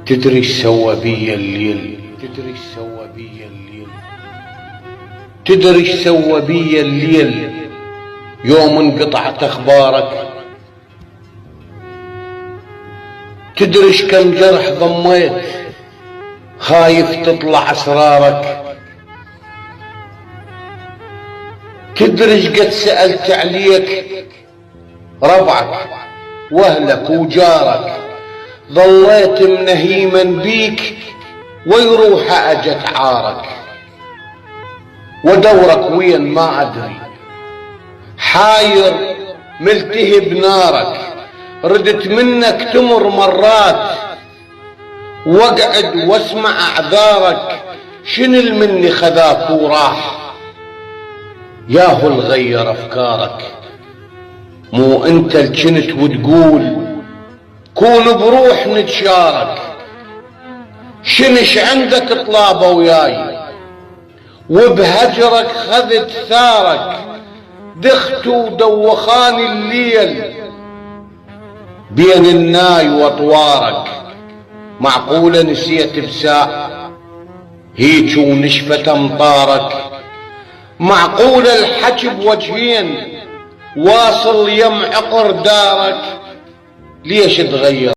تدري ايش سوى بي الليل؟ تدري ايش سوى بي الليل يوم انقطعت اخبارك؟ تدري ايش كم جرح ضميت خايف تطلع اسرارك؟ تدري ايش قد سألت عليك ربعك واهلك وجارك؟ ظليت منهيما بيك ويروح اجت عارك، ودورك وين ما ادري، حاير ملتهب نارك، ردت منك تمر مرات واقعد واسمع اعذارك، شن المني خذاك وراح ياهو الغير افكارك؟ مو انت الجنت وتقول كون بروح نتشارك، شنش عندك طلابه وياي وبهجرك خذت ثارك، دخت ودوخاني الليل بين الناي واطوارك، معقولة نسيت بساع هيج ونشفت امطارك؟ معقولة الحكي بوجهين واصل يم عقر دارك؟ ليش تغير